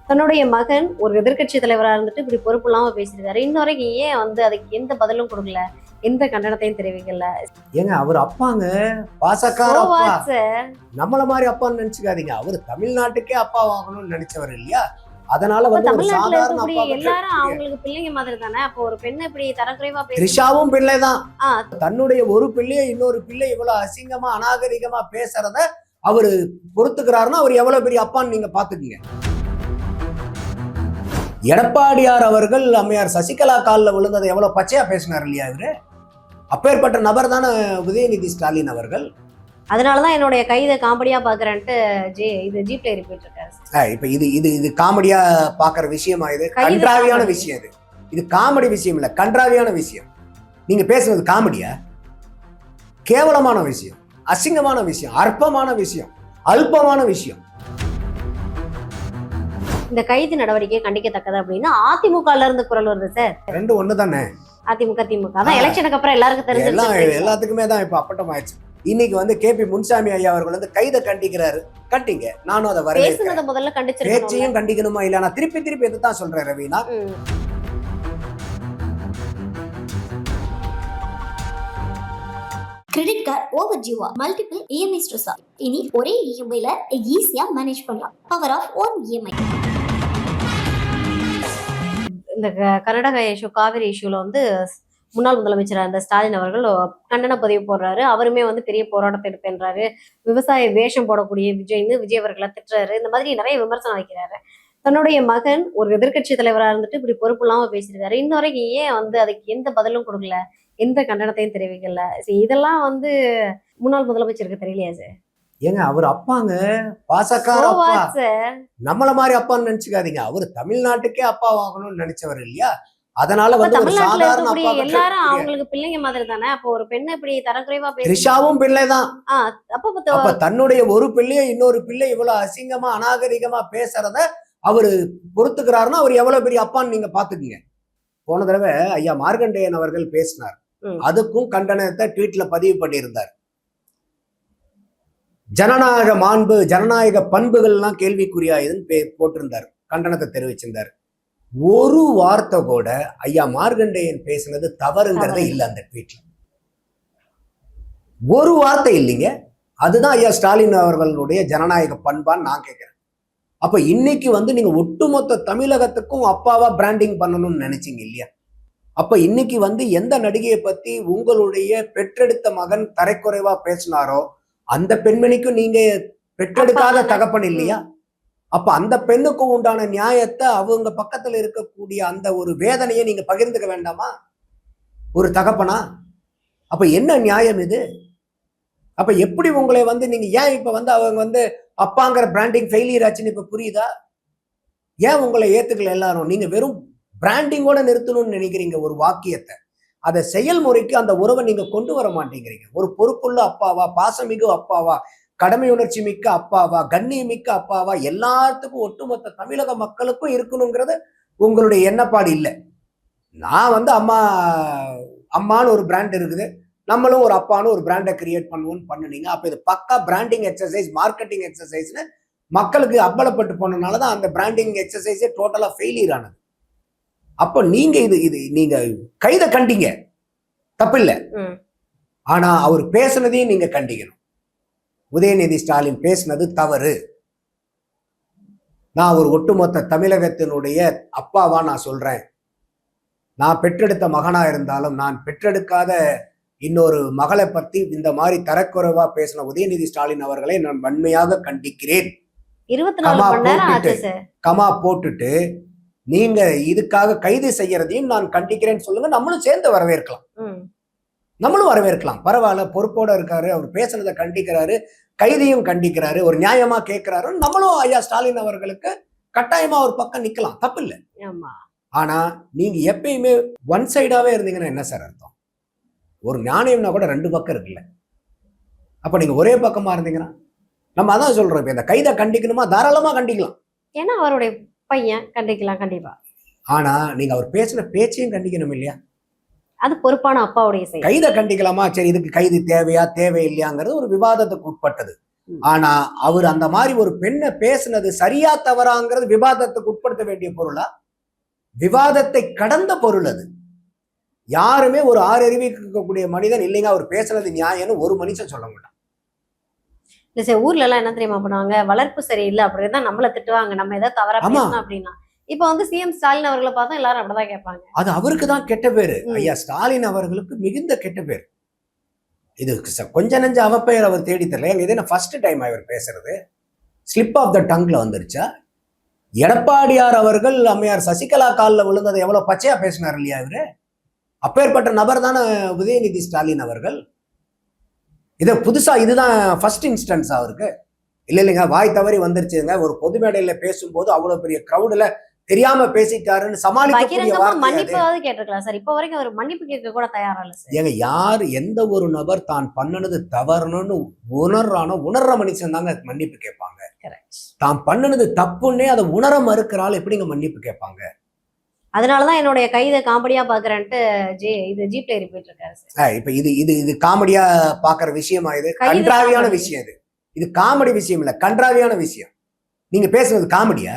தன்னுடைய மகன் ஒரு எதிர்க்கட்சி தலைவரா இருந்துட்டு இப்படி பொறுப்பு இல்லாம பேசியிருக்காரு. இன்ன வரைக்கும் ஏன் அதுக்கு எந்த பதிலும் கொடுக்கல, எந்த கண்டனத்தையும் தெரிவிக்கல? ஏங்க அவர் அப்பாங்க, பாசக்கார அப்பா. நம்மள மாதிரி அப்பான்னு நினைச்சுக்காதீங்க. அவர் தமிழ்நாட்டுக்கே அப்பா வாங்கணும்னு நினைச்சவர் இல்லையா? அதனால வந்து தமிழ்நாட்டுல இருக்கக்கூடிய எல்லாரும் அவங்களுக்கு பிள்ளைங்க மாதிரி தானே. அப்போ ஒரு பெண்ணை இப்படி தரக்குறைவா த்ரிஷாவும் பிள்ளைதான். தன்னுடைய ஒரு பிள்ளைய இன்னொரு பிள்ளை இவ்வளவு அசிங்கமா அநாகரிகமா பேசுறத அவரு பொறுத்துக்கிறாருன்னா அவர் எவ்வளவு பெரிய அப்பான்னு நீங்க பாத்துக்கீங்க. எடப்பாடியார் அவர்கள் அம்மையார் சசிகலா காலில் விழுந்ததை எவ்வளவு பச்சையா பேசினார் இல்லையா? இவரு அப்பேற்பட்ட நபர் தானே உதயநிதி ஸ்டாலின் அவர்கள். அதனாலதான் என்னுடைய கைதை காமெடியா பாக்குறேன்ட்டு ஜீப்ல ஏறி போயிட்டு இருக்காரு. இப்ப இது காமெடியா பாக்குற விஷயமா? இது கன்றாவியான விஷயம். இது காமெடி விஷயம் இல்ல, கன்றாவியான விஷயம். நீங்க பேசுறது காமெடியா? கேவலமான விஷயம், அசிங்கமான விஷயம், அற்பமான விஷயம், அல்பமான விஷயம். இந்த கைது நடவடிக்கை கண்டிக்கத்தக்கது அப்படின்னு அதிமுகல இருந்து குரல் வருது சார். ரெண்டு ஒண்ணு தானே. அதிமுக திமுக தான் எலெக்ஷனுக்கு அப்புறம் எல்லாருக்கும் தெரிஞ்சு எல்லாத்துக்குமே தான் இப்ப அப்பட்டம் ஆயிடுச்சு. இன்னைக்கு வந்து KP முன்சாமி ஐயா அவர்கள் வந்து கைதை கண்டிக்கிறாரு. கண்டிங்க, நானும் அதை வரவேற்கிறேன். முதல்ல பேச்சையும் கண்டிக்கணுமா இல்ல? நான் திருப்பி எதுதான் சொல்றேன் ரவீனா. கிரெடிட் கார்டு ஓவர் டியூவா, மல்டிபிள் EMI ஸ்ட்ரெஸ்ஸா? இனி ஒரே EMIல ஈஸியா மேனேஜ் பண்ணலாம். Power of one EMI. இந்த கர்நாடக இஷ்யூ, காவிரி இஷ்யூல வந்து முன்னாள் முதலமைச்சர் அந்த ஸ்டாலின் அவர்கள் கண்டன பதிவு போடுறாரு. அவருமே வந்து பெரிய போராட்டத்தை எடுப்பேன்றாரு. விவசாய வேஷம் போடக்கூடிய விஜய் அவர்களை திட்டுறாரு. இந்த மாதிரி நிறைய விமர்சனம் வைக்கிறாரு. தன்னுடைய மகன் ஒரு எதிர்க்கட்சி தலைவரா இருந்துட்டு இப்படி பொறுப்பு இல்லாம பேசியிருக்காரு. இன்ன வரைக்கும் ஏன் அதுக்கு எந்த பதிலும் கொடுக்கல, எந்த கண்டனத்தையும் தெரிவிக்கல? இதெல்லாம் வந்து முன்னாள் முதலமைச்சருக்கு தெரியலையா சார்? ஏங்க அவர் அப்பாங்க, பாசக்கார அப்பா. நம்மள மாதிரி அப்பான்னு நினைச்சுக்காதீங்க. அவர் தமிழ்நாட்டுக்கே அப்பா வாங்கணும்னு நினைச்சவர் இல்லையா? அதனால வந்து தமிழ்நாட்டுல எல்லாரும் அவங்களுக்கு பிள்ளைங்க மாதிரி தானே. அப்போ ஒரு பெண்ணை இப்படி தரக்குறைவா த்ரிஷாவும் பிள்ளைதான். அப்ப தன்னுடைய ஒரு பிள்ளைய இன்னொரு பிள்ளை இவ்வளவு அசிங்கமா அநாகரிகமா பேசுறத அவரு பொறுத்துக்கிறாருன்னா அவர் எவ்வளவு பெரிய அப்பான்னு நீங்க பாத்துக்கீங்க. போன தடவை ஐயா மார்கண்டேயன் அவர்கள் பேசினார். அதுக்கும் கண்டனத்தை ட்வீட்ல பதிவு பண்ணியிருந்தார். ஜனநாயக மாண்பு, ஜனநாயக பண்புகள்லாம் கேள்விக்குறியாயுதுன்னு போட்டிருந்தார், கண்டனத்தை தெரிவிச்சிருந்தார். ஒரு வார்த்தை கூட ஐயா மார்கண்டேயன் பேசினது தவறுங்கிறதே இல்லை அந்த ட்வீட்ல. ஒரு வார்த்தை இல்லைங்க. அதுதான் ஐயா ஸ்டாலின் அவர்களுடைய ஜனநாயக பண்பான்னு நான் கேட்கிறேன். அப்ப இன்னைக்கு வந்து நீங்க ஒட்டுமொத்த தமிழகத்துக்கும் அப்பாவா பிராண்டிங் பண்ணணும்னு நினைச்சீங்க இல்லையா? அப்ப இன்னைக்கு வந்து எந்த நடிகையை பத்தி உங்களுடைய பெற்றெடுத்த மகன் தரைக்குறைவா பேசினாரோ அந்த பெண்மணிக்கும் நீங்க பெற்றெடுக்காத தகப்பன் இல்லையா? அப்ப அந்த பெண்ணுக்கும் உண்டான நியாயத்தை அவங்க பக்கத்துல இருக்கக்கூடிய அந்த ஒரு வேதனையை நீங்க பகிர்ந்துக்க வேண்டாமா ஒரு தகப்பனா? அப்ப என்ன நியாயம் இது? அப்ப எப்படி உங்களை வந்து நீங்க ஏன் இப்ப வந்து அவங்க வந்து அப்பாங்கிற பிராண்டிங் ஃபெயிலியர் ஆச்சுன்னு இப்ப புரியுதா? ஏன் உங்களை ஏத்துக்கல எல்லாரும்? நீங்க வெறும் பிராண்டிங்கோட நிறுத்தணும்னு நினைக்கிறீங்க ஒரு வாக்கியத்தை. அதை செயல்முறைக்கு அந்த உறவை நீங்க கொண்டு வர மாட்டேங்கிறீங்க. ஒரு பொறுப்புள்ள அப்பாவா, பாசமிகு அப்பாவா, கடமை உணர்ச்சி மிக்க அப்பாவா, கண்ணியமிக்க அப்பாவா எல்லாத்துக்கும் ஒட்டுமொத்த தமிழக மக்களுக்கும் இருக்கணுங்கிறது உங்களுடைய எண்ணப்பாடு இல்லை. நான் வந்து அம்மான்னு ஒரு பிராண்ட் இருக்குது, நம்மளும் ஒரு அப்பான்னு ஒரு பிராண்டை கிரியேட் பண்ணுவோம்னு பண்ணுனீங்க. அப்ப இது பக்கா பிராண்டிங் எக்ஸசைஸ், மார்க்கெட்டிங் எக்ஸசைஸ்னு மக்களுக்கு அம்பலப்பட்டு போனதுனாலதான் அந்த பிராண்டிங் எக்ஸசைஸே டோட்டலா ஃபெயிலியர் ஆனது. அப்ப நீங்க நீங்க கைதை கண்டிங்க, தப்பில்லை. ஆனா அவர் பேசுனதையும் நீங்க கண்டிக்கணும். உதயநிதி ஸ்டாலின் பேசினது தவறு. நான் ஒரு ஒட்டுமொத்த தமிழகத்தினுடைய அப்பாவா நான் சொல்றேன். நான் பெற்றெடுத்த மகனா இருந்தாலும் நான் பெற்றெடுக்காத இன்னொரு மகளை பத்தி இந்த மாதிரி தரக்குறைவா பேசின உதயநிதி ஸ்டாலின் அவர்களை நான் வன்மையாக கண்டிக்கிறேன். கமா போட்டுட்டு நீங்க இதுக்காக கைது செய்யறதையும் நான் கண்டிக்கிறேன்னு சொல்லுங்க. நம்மளும் சேர்ந்து வரவேற்கலாம். பரவாயில்ல, பொறுப்போட இருக்காரு, அவர் பேசுனதை கண்டிக்கிறாரு, கைதையும் கண்டிக்கிறாரு, ஒரு நியாயமா கேட்கிறாரு. நம்மளும் ஐயா ஸ்டாலின் அவர்களுக்கு கட்டாயமா ஒரு பக்கம் நிக்கலாம், தப்பு இல்லை. ஆனா நீங்க எப்பயுமே ஒன் சைடாவே இருந்தீங்கன்னா என்ன சார் அர்த்தம்? ஒரு நாணயம்னா கூட ரெண்டு பக்கம் இருக்குல்ல. அப்ப நீங்க ஒரே பக்கமா இருந்தீங்கன்னா நம்ம அதான் சொல்றோம். இப்ப இந்த கைதை கண்டிக்கணுமா, தாராளமா கண்டிக்கலாம். ஏன்னா அவருடைய பையன், கண்டிக்கலாம் கண்டிப்பா. ஆனா நீங்க அவர் பேசுற பேச்சையும் கண்டிக்கணும் இல்லையா? அது பொறுப்பான அப்பாவுடைய செயல். கைதை கண்டிக்கலாமா? சரி, இதுக்கு கைது தேவையா தேவையில்லையாங்கிறது ஒரு விவாதத்துக்கு உட்பட்டது. ஆனா அவர் அந்த மாதிரி ஒரு பெண்ணை பேசுனது சரியா தவறாங்கிறது விவாதத்துக்கு உட்படுத்த வேண்டிய பொருளா? விவாதத்தை கடந்த பொருள் அது. யாருமே ஒரு ஆறறிவிக்கக்கூடிய மனிதன் இல்லைங்க அவர் பேசுனது நியாயம்னு ஒரு மனுஷன் சொல்ல மாட்டான். இல்ல சார், ஊர்ல எல்லாம் என்ன தெரியுமா பண்ணுவாங்க, வளர்ப்பு சரியில்லை அப்படிதான் நம்மள திட்டுவாங்க நம்ம ஏதாவது தவறா ஆமா. பேசணும் அப்படின்னா. இப்ப வந்து சிஎம் ஸ்டாலின் அவர்களை பார்த்தா எல்லாரும் அப்படிதான் கேட்பாங்க. அது அவருக்கு தான் கெட்ட பேரு. ம். ஐயா ஸ்டாலின் அவர்களுக்கு மிகுந்த கெட்ட பேர். இது கொஞ்ச நெஞ்ச அவப்பெயர் அவர் தேடி தரல. இது என்ன ஃபர்ஸ்ட் டைம் அவர் பேசுறது? ஸ்லிப் ஆஃப் த டங்க்ல வந்துருச்சா? எடப்பாடியார் அவர்கள் அம்மையார் சசிகலா காலில் விழுந்ததை எவ்வளவு பச்சையா பேசினார் இல்லையா இவரு? அப்பேற்பட்ட நபர் தானே உதயநிதி ஸ்டாலின் அவர்கள். இதை புதுசா இதுதான் ஃபர்ஸ்ட் இன்ஸ்டன்ஸ் அவருக்கு. இல்லைங்க வாய் தவறி வந்துருச்சுங்க, ஒரு பொது மேடையில பேசும்போது அவ்வளவு பெரிய கிரௌடுல தெரியாம பேசிட்டாருன்னு சமாளிக்கக்கூடிய பகிரங்கமா வார்த்தை அது. மன்னிப்பாவது கேட்டிருக்கலாம் சார். இப்ப வரைக்கும் அவர் மன்னிப்பு கேட்க கூட தயாரா இல்ல சார். ஏங்க யார் எந்த ஒரு நபர் தான் பண்ணனது தவறுன்னு உணர்ற மனுஷன் தாங்க மன்னிப்பு கேட்பாங்க. தான் பண்ணனது தப்புன்னே அதை உணர மறுக்கிறாள் எப்படிங்க மன்னிப்பு கேட்பாங்க? அதனாலதான் என்னுடைய கைதை காமெடியா பாக்குறேன்ட்டு இது ஜீப்ல ஏறி போயிட்டு இருக்காரு சார். இப்ப இது இது இது காமெடியா பாக்குற விஷயமா? இது கைது கன்றாவியான காமெடி. விஷயம். இது காமெடி விஷயம் இல்ல, கன்றாவியான விஷயம். நீங்க பேசுறது காமெடியா?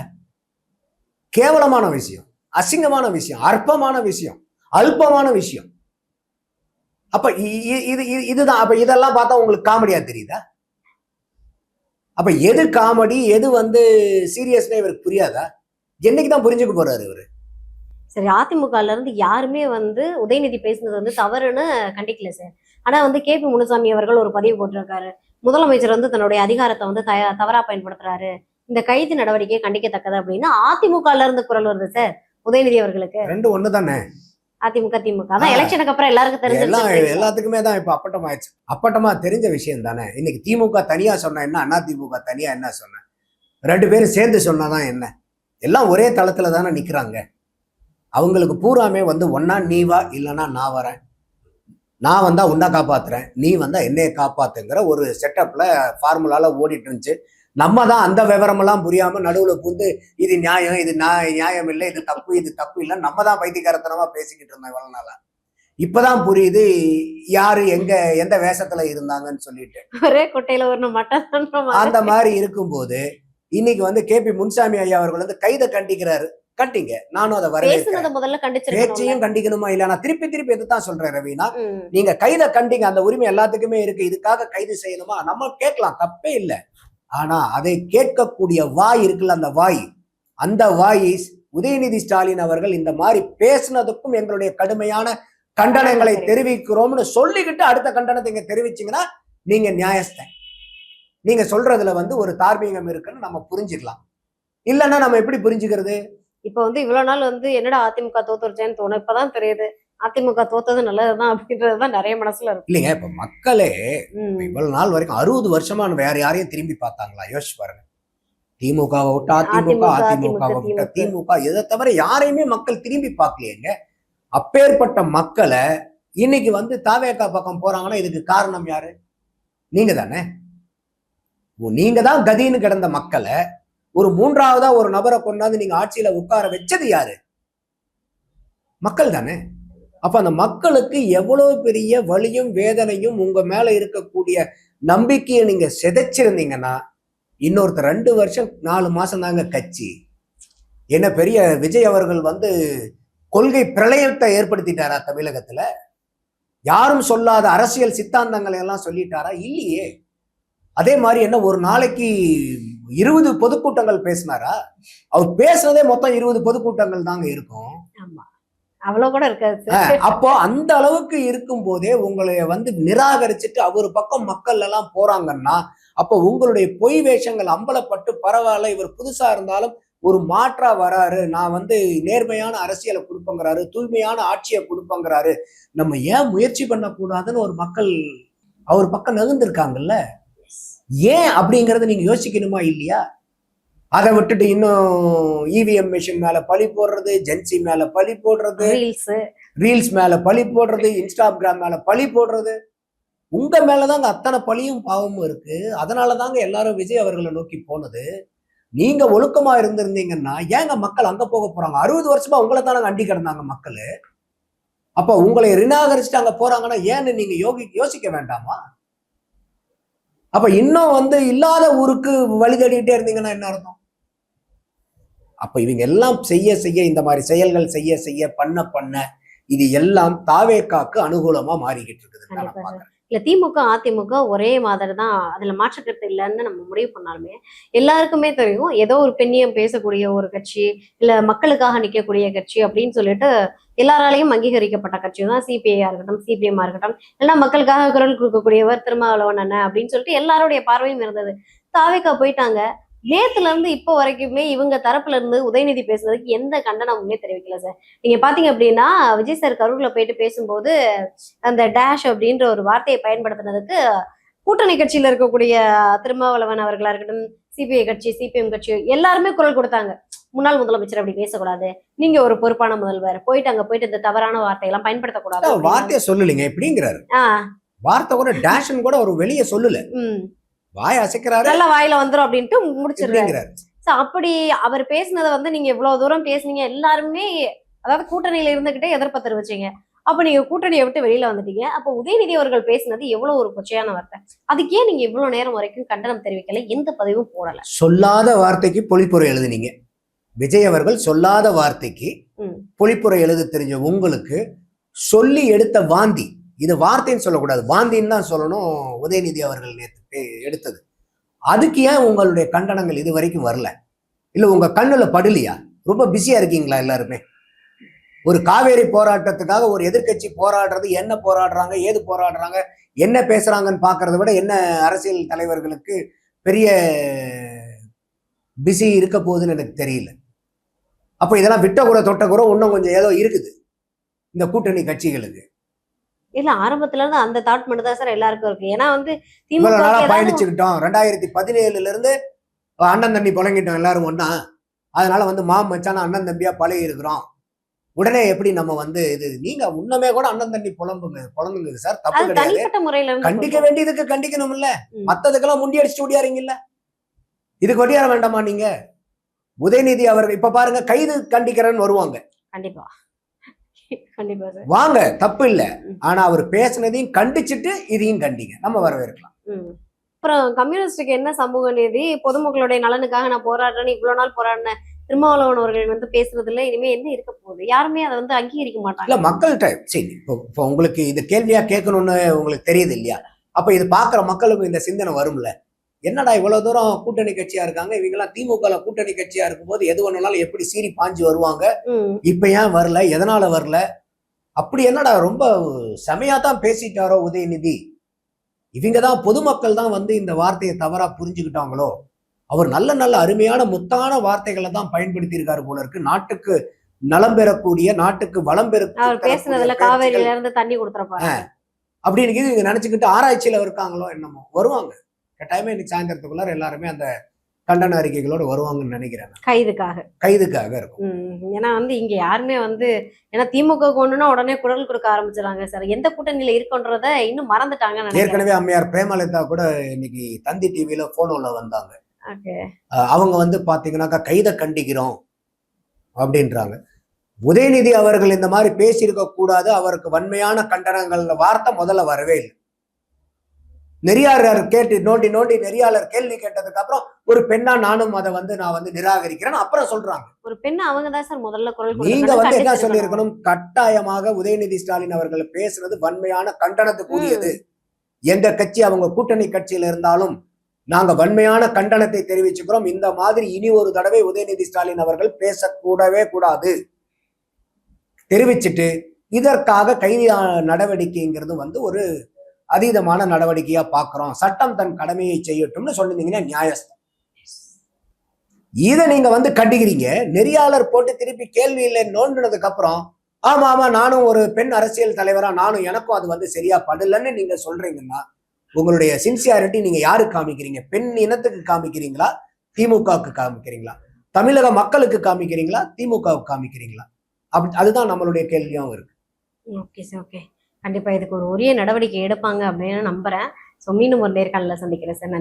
கேவலமான விஷயம், அசிங்கமான விஷயம், அற்பமான விஷயம், அல்பமான விஷயம். அப்ப இதுதான். அப்ப இதெல்லாம் பார்த்தா உங்களுக்கு காமெடியா தெரியுதா? அப்ப எது காமெடி எது சீரியஸ்னே இவருக்கு புரியாதா? என்னைக்குதான் புரிஞ்சுக்க போறாரு இவரு? சரி, அதிமுகல இருந்து யாருமே உதயநிதி பேசுனது தவறுன்னு கண்டிக்கல சார். ஆனா கேபி முனுசாமி அவர்கள் ஒரு பதிவு போட்டிருக்காரு, முதலமைச்சர் தன்னுடைய அதிகாரத்தை தவறா பயன்படுத்துறாரு, இந்த கைது நடவடிக்கையை கண்டிக்கத்தக்கது அப்படின்னு அதிமுகல இருந்து குரல் வருது சார் உதயநிதி அவர்களுக்கு. ரெண்டு ஒண்ணு தானே. அதிமுக திமுக அதான் எலெக்ஷனுக்கு அப்புறம் எல்லாருக்கும் தெரிஞ்சு எல்லாத்துக்குமே தான் இப்ப அப்பட்டம் ஆயிடுச்சு. அப்பட்டமா தெரிஞ்ச விஷயம் தானே. இன்னைக்கு திமுக தனியா சொன்னா என்ன, அண்ணா திமுக தனியா என்ன சொன்ன, ரெண்டு பேரும் சேர்ந்து சொன்னாதான் என்ன? எல்லாம் ஒரே தளத்துல தானே நிக்கிறாங்க. அவங்களுக்கு பூராமே ஒன்னா நீ வா இல்லைன்னா நான் வரேன், நான் வந்தா உன்னை காப்பாத்துறேன், நீ வந்தா என்னைய காப்பாத்துங்கிற ஒரு செட்டப்ல ஃபார்முலால ஓடிட்டு இருந்துச்சு. நம்ம தான் அந்த விவரமெல்லாம் புரியாம நடுவுல புந்து இது நியாயம் இது நியாயம் இல்லை, இது தப்பு இல்லை, நம்ம தான் பைத்தியக்காரத்தனமா பேசிக்கிட்டு இருந்தோம் இவ்வளவு நாளா. இப்பதான் புரியுது யாரு எங்க எந்த வேஷத்துல இருந்தாங்கன்னு சொல்லிட்டு. ஒரே கொட்டையில ஒரு மட்டம் அந்த மாதிரி இருக்கும்போது இன்னைக்கு கேபி முனுசாமி ஐயா அவர்கள் கைதை கண்டிக்கிறாரு. கண்டிங்க, நானும் அதை வரவேற்கிறேன். முதல்ல பேச்சையும் கண்டிக்கணுமா இல்ல? நான் திருப்பி இதுதான் சொல்றேன் ரவீனா, நீங்க கைதை கண்டிங்க, அந்த உரிமை எல்லாத்துக்குமே இருக்கு. இதுக்காக கைது செய்யணுமா நம்ம கேட்கலாம், தப்பே இல்லை. ஆனா அதை கேட்கக்கூடிய வாய் இருக்குல்ல, அந்த வாய் உதயநிதி ஸ்டாலின் அவர்கள் இந்த மாதிரி பேசுனதுக்கும் எங்களுடைய கடுமையான கண்டனங்களை தெரிவிக்கிறோம்னு சொல்லிக்கிட்டு அடுத்த கண்டனத்தை இங்க தெரிவிச்சீங்கன்னா நீங்க நியாயஸ்தன். நீங்க சொல்றதுல ஒரு தார்மீகம் இருக்குன்னு நம்ம புரிஞ்சுக்கலாம். இல்லைன்னா நம்ம எப்படி புரிஞ்சுக்கிறது? இப்ப இவ்வளவு நாள் என்னடா அதிமுக தோத்துருச்சேன்னு தோணும், இப்பதான் தெரியுது அதிமுக தோத்தது நல்லதுதான் அப்படின்றதுதான் நிறைய மனசுல இருக்கு. இல்லைங்க, இப்ப மக்களே இவ்வளவு நாள் வரைக்கும் 60 வருஷமா வேற யாரையும் திரும்பி பார்த்தாங்களா? யோசிச்சு பாருங்க. திமுகவை விட்டு அதிமுகவை விட்ட திமுக, இதை தவிர யாரையுமே மக்கள் திரும்பி பார்க்கலையேங்க. அப்பேற்பட்ட மக்களை இன்னைக்கு தாவேகா பக்கம் போறாங்கன்னா இதுக்கு காரணம் யாரு? நீங்க தானே. நீங்க தான் கதின்னு கிடந்த மக்களை ஒரு மூன்றாவதா ஒரு நபரை கொண்டாந்து நீங்க ஆட்சியில உட்கார வச்சது யாரு? மக்கள் தானே. அப்ப அந்த மக்களுக்கு எவ்வளவு பெரிய வலியும் வேதனையும் உங்க மேல இருக்கக்கூடிய நம்பிக்கையை நீங்க சிதைச்சிருந்தீங்கன்னா இன்னொருத்தர் 2 வருஷம் 4 மாசம் தாங்க கட்சி. என்ன பெரிய விஜய் அவர்கள் கொள்கை பிரளயத்தை ஏற்படுத்திட்டாரா தமிழகத்துல? யாரும் சொல்லாத அரசியல் சித்தாந்தங்களை எல்லாம் சொல்லிட்டாரா? இல்லையே. அதே மாதிரி என்ன ஒரு நாளைக்கு 20 பொதுக்கூட்டங்கள் பேசினாரா? அவர் பேசுனதே மொத்தம் 20 பொதுக்கூட்டங்கள் தாங்க இருக்கும். அவ்வளவு கூட இருக்காது. அப்போ அந்த அளவுக்கு இருக்கும் போதே உங்களை நிராகரிச்சுட்டு அவர் பக்கம் மக்கள் எல்லாம் போறாங்கன்னா அப்போ உங்களுடைய பொய் வேஷங்கள் அம்பலப்பட்டு பரவாயில்ல, இவர் புதுசா இருந்தாலும் ஒரு மாற்றா வராரு, நான் நேர்மையான அரசியலை கொடுப்பங்கிறாரு, தூய்மையான ஆட்சியை கொடுப்பங்கிறாரு, நம்ம ஏன் முயற்சி பண்ணக்கூடாதுன்னு ஒரு மக்கள் அவர் பக்கம் நகர்ந்திருக்காங்கல்ல. ஏன் அப்படிங்கறத நீங்க யோசிக்கணுமா இல்லையா? அதை விட்டுட்டு இன்னும் இவிஎம் மிஷின் மேல பழி போடுறது, ஜென்சி மேல பழி போடுறது, ரீல்ஸ் மேல பழி போடுறது, இன்ஸ்டாகிராம் மேல பழி போடுறது, உங்க மேலதாங்க அத்தனை பழியும் பாவமும் இருக்கு. அதனாலதாங்க எல்லாரும் விஜய் அவர்களை நோக்கி போனது. நீங்க ஒழுக்கமா இருந்திருந்தீங்கன்னா ஏங்க மக்கள் அங்க போக போறாங்க? 60 வருஷமா உங்களை தானே அண்டி கிடந்தாங்க மக்கள். அப்ப உங்களை நிராகரிச்சுட்டு அங்க போறாங்கன்னா ஏன்னு நீங்க யோசிக்க வேண்டாமா? அப்ப இன்னும் வந்து இல்லாத ஊருக்கு வழி தேடிட்டே இருந்தீங்கன்னா என்ன அர்த்தம்? அப்ப இவங்க எல்லாம் செய்ய செய்ய, இந்த மாதிரி செயல்கள் செய்ய செய்ய, பண்ண பண்ண, இது எல்லாம் தாவேக்காக்கு அனுகூலமா மாறிக்கிட்டு இருக்குதுன்னு நான் கண்டிப்பா சார். பாக்குறேன். இல்ல திமுக, அதிமுக ஒரே மாதிரி தான். அதுல மாற்று கருத்து இல்லைன்னு நம்ம முடிவு பண்ணாலுமே, எல்லாருக்குமே தெரியும் ஏதோ ஒரு பெண்ணியம் பேசக்கூடிய ஒரு கட்சி, இல்ல மக்களுக்காக நிக்கக்கூடிய கட்சி அப்படின்னு சொல்லிட்டு எல்லாராலையும் அங்கீகரிக்கப்பட்ட கட்சி தான் சிபிஐயா இருக்கட்டும், சிபிஎம்மா இருக்கட்டும், இல்லைன்னா மக்களுக்காக குரல் கொடுக்கக்கூடியவர் திருமாவளவன் அண்ணன் அப்படின்னு சொல்லிட்டு எல்லாருடைய பார்வையும் இருந்தது. தாவேக்கா போயிட்டாங்க. நேத்துல இருந்து இப்போ வரைக்குமே இவங்க தரப்புல இருந்து உதயநிதி பேசுனதுக்கு எந்த கண்டனமுமே தெரிவிக்கல சார். நீங்க பாத்தீங்க அப்படின்னா விஜய் சார் கரூர்ல போயிட்டு பேசும்போது அந்த டேஷ் அப்படின்ற ஒரு வார்த்தையை பயன்படுத்தினதுக்கு கூட்டணி கட்சியில இருக்கக்கூடிய திருமாவளவன் அவர்களா இருக்கட்டும், சிபிஐ கட்சி, சிபிஎம் கட்சி எல்லாருமே குரல் கொடுத்தாங்க. முன்னாள் முதலமைச்சர் அப்படி பேசக்கூடாது, நீங்க ஒரு பொறுப்பான முதல்வர், போயிட்டு அங்க போயிட்டு இந்த தவறான வார்த்தையெல்லாம் பயன்படுத்தக்கூடாது அதான் வார்த்தையை சொல்லலைங்க இப்படிங்கிறாரு. ஆஹ் வார்த்தை கூட டேஷன் கூட ஒரு வெளியே சொல்லல, உம் வாய் அசைக்கிறாரு நல்ல வாயில வந்துரும் அப்படின்ட்டு முடிச்சிடுறாரு. இப்படிங்கிறாரு. So, அப்படி அவர் பேசினதை வந்து நீங்க இவ்வளவு தூரம் பேசுனீங்க, எல்லாருமே அதாவது கூட்டணியில இருந்துகிட்டே எதிர்ப்பு தெரிவிச்சீங்க. அப்ப நீங்க கூட்டணியை விட்டு வெளியில வந்துட்டீங்க. அப்ப உதயநிதி அவர்கள் பேசினது எவ்வளவு ஒரு கொச்சையான வார்த்தை. அதுக்கு ஏன் நீங்க இவ்வளவு நேரம் வரைக்கும் கண்டனம் தெரிவிக்கல, எந்த பதிவும் போடல? சொல்லாத வார்த்தைக்கு பொழிப்புரை எழுதுனீங்க. விஜய் அவர்கள் சொல்லாத வார்த்தைக்கு பொழிப்புரை எழுத தெரிஞ்ச உங்களுக்கு சொல்லி எடுத்த வாந்தி, இது வார்த்தைன்னு சொல்லக்கூடாது, வாந்தின்னு தான் சொல்லணும். உதயநிதி அவர்கள் நேற்று எடுத்தது, அதுக்கு ஏன் உங்களுடைய கண்டனங்கள் இது வரைக்கும் வரல? இல்ல உங்க கண்ணுல படலையா? ரொம்ப பிஸியா இருக்கீங்களா எல்லாருமே? ஒரு காவேரி போராட்டத்துக்காக ஒரு எதிர்க்கட்சி போராடுறது, என்ன போராடுறாங்க, ஏது போராடுறாங்க, என்ன பேசுறாங்கன்னு பாக்குறத விட என்ன அரசியல் தலைவர்களுக்கு பெரிய பிஸி இருக்க போகுதுன்னு எனக்கு தெரியல. அப்ப இதெல்லாம் விட்ட கூட தொட்ட கூட இன்னும் கொஞ்சம் ஏதோ இருக்குது இந்த கூட்டணி கட்சிகளுக்கு. இல்ல ஆரம்பத்துல இருந்து அந்த தாட் மட்டும் தான் சார் எல்லாருக்கும் இருக்கு. ஏன்னா வந்து இவ்வளவு நாளா திமுக பயணிச்சுக்கிட்டோம், 2017 இருந்து அண்ணன் தம்பி புழங்கிட்டோம் எல்லாரும் ஒன்னா, அதனால வந்து மச்சான அண்ணன் தம்பியா பழகி இருக்கிறோம். உடனே எப்படி நம்ம வந்து இது, நீங்க உன்னமே கூட அண்ணன் தம்பி புலம்புங்க சார், தப்பு அது கிடையாது. தனிப்பட்ட முறையில கண்டிக்க வேண்டியதுக்கு கண்டிக்கணும் இல்ல, மத்ததுக்கெல்லாம் முண்டி அடிச்சுட்டு ஓடியாரீங்கல்ல, இதுக்கு ஒடியார வேண்டாமா நீங்க? உதயநிதி அவர்கள் இப்ப பாருங்க கைது கண்டிக்கிறேன்னு வருவாங்க, கண்டிப்பா கண்டிப்பா சார் வாங்க, தப்பு இல்ல. ஆனா அவர் பேசினதையும் கண்டிச்சுட்டு இதையும் கண்டிங்க, நம்ம வரவேற்கலாம். அப்புறம் கம்யூனிஸ்டுக்கு என்ன சமூக நீதி, பொதுமக்களுடைய நலனுக்காக நான் போராடுறேன்னு இவ்வளவு நாள் போராடின திருமாவளவன் அவர்கள் வந்து பேசுறதுல இனிமே என்ன இருக்க போகுது? யாருமே அதை வந்து அங்கீகரிக்க மாட்டாங்க. இல்ல மக்கள்கிட்ட சரி, இப்போ உங்களுக்கு இது கேள்வியா கேட்கணும்னு உங்களுக்கு தெரியுது இல்லையா? அப்ப இது பாக்குற மக்களுக்கு இந்த சிந்தனை வரும்ல, என்னடா இவ்வளவு தூரம் கூட்டணி கட்சியா இருக்காங்க, இவங்க எல்லாம் திமுக கூட்டணி கட்சியா இருக்கும்போது எது ஒண்ணுனாலும் எப்படி சீறி பாஞ்சு வருவாங்க, இப்ப ஏன் வரல, எதனால வரல, அப்படி என்னடா ரொம்ப செமையா தான் பேசிட்டாரோ உதயநிதி, இவங்கதான் பொதுமக்கள் தான் வந்து இந்த வார்த்தையை தவறா புரிஞ்சுக்கிட்டாங்களோ, அவர் நல்ல நல்ல அருமையான முத்தான வார்த்தைகளை தான் பயன்படுத்தி இருக்காரு போல இருக்கு, நாட்டுக்கு நலம் பெறக்கூடிய, நாட்டுக்கு வளம் அவர் பேசுனதுல காவேரியில இருந்து தண்ணி கொடுத்துறப்பாரு அப்படின்னு இவங்க நினைச்சுக்கிட்டு ஆராய்ச்சியில இருக்காங்களோ என்னமோ. வருவாங்க கட்டாயமா, இன்னைக்கு சாயந்தரத்துக்குள்ளார எல்லாருமே அந்த கண்டன அறிக்கைகளோட வருவாங்கன்னு நினைக்கிறேன். கைதுக்காக இருக்கும். ஏன்னா வந்து இங்க யாருமே வந்து, ஏன்னா திமுக கொண்டுனா உடனே குரல் கொடுக்க ஆரம்பிச்சிடறாங்க சார். எந்த கூட்டணியில இருக்குன்றத இன்னும் மறந்துட்டாங்க. ஏற்கனவே அம்மையார் பிரேமலதா கூட இன்னைக்கு தந்தி டிவில போனோல வந்தாங்க. அவங்க வந்து பாத்தீங்கன்னாக்கா கைதை கண்டிக்கிறோம் அப்படின்றாங்க. உதயநிதி அவர்கள் இந்த மாதிரி பேசியிருக்க கூடாது, அவருக்கு வன்மையான கண்டனங்கள் வார்த்தை முதல்ல வரவே இல்லை. நெறியாளர் கேட்டு நோண்டி நெறியாளர் கேள்வி கேட்டதுக்கு அப்புறம் ஒரு பெண்ணா நானும் அதை வந்து நான் வந்து நிராகரிக்கிறேன் அப்புறம் சொல்றாங்க. ஒரு பெண்ணா அவங்க தான் சார் முதல்ல குரல் நீங்க வந்து என்ன சொல்லி இருக்கணும், கட்டாயமாக உதயநிதி ஸ்டாலின் அவர்கள் பேசுறது வன்மையான கண்டனத்துக்குரியது. எந்த கட்சி அவங்க கூட்டணி கட்சியில இருந்தாலும் நாங்க வன்மையான கண்டனத்தை தெரிவிச்சுக்கிறோம். இந்த மாதிரி இனி ஒரு தடவை உதயநிதி ஸ்டாலின் அவர்கள் பேசக்கூடவே கூடாது தெரிவிச்சுட்டு, இதற்காக கைது நடவடிக்கைங்கிறது வந்து ஒரு அதீதமான நடவடிக்கையா பாக்குறோம், சட்டம் தன் கடமையை செய்யட்டும்னு சொல்லிருந்தீங்கன்னா நியாயஸ்தான். இதை நீங்க வந்து கண்டிக்கிறீங்க. நெறியாளர் போட்டு திருப்பி கேள்வி இல்லை நோண்டினதுக்கு அப்புறம் ஆமா நானும் ஒரு பெண் அரசியல் தலைவரா நானும் எனக்கும் அது வந்து சரியா படலன்னு நீங்க சொல்றீங்கன்னா, உங்களுடைய சின்சியாரிட்டி நீங்க யாருக்கு காமிக்கிறீங்க? பெண் இனத்துக்கு காமிக்கிறீங்களா, திமுகவுக்கு காமிக்கிறீங்களா, தமிழக மக்களுக்கு காமிக்கிறீங்களா, திமுகவுக்கு காமிக்கிறீங்களா? அதுதான் நம்மளுடைய கேள்வியாகவும் இருக்கு. ஓகே சார், ஓகே, கண்டிப்பா இதுக்கு ஒரு உரிய நடவடிக்கை எடுப்பாங்க அப்படின்னு நம்புறேன். ஸோ மீண்டும் ஒரு நேர்காணல சந்திக்கிறேன் சார்.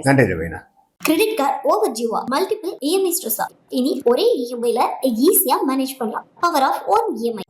நன்றி ரவீனா. கிரெடிட் கார்டு ஓவர் டியூவா, மல்டிபிள் இஎம்ஐ ஸ்ட்ரெஸ்ஸா, இனி ஒரே இஎம்ஐல ஈஸியா மேனேஜ் பண்ணலாம். Power of one EMI.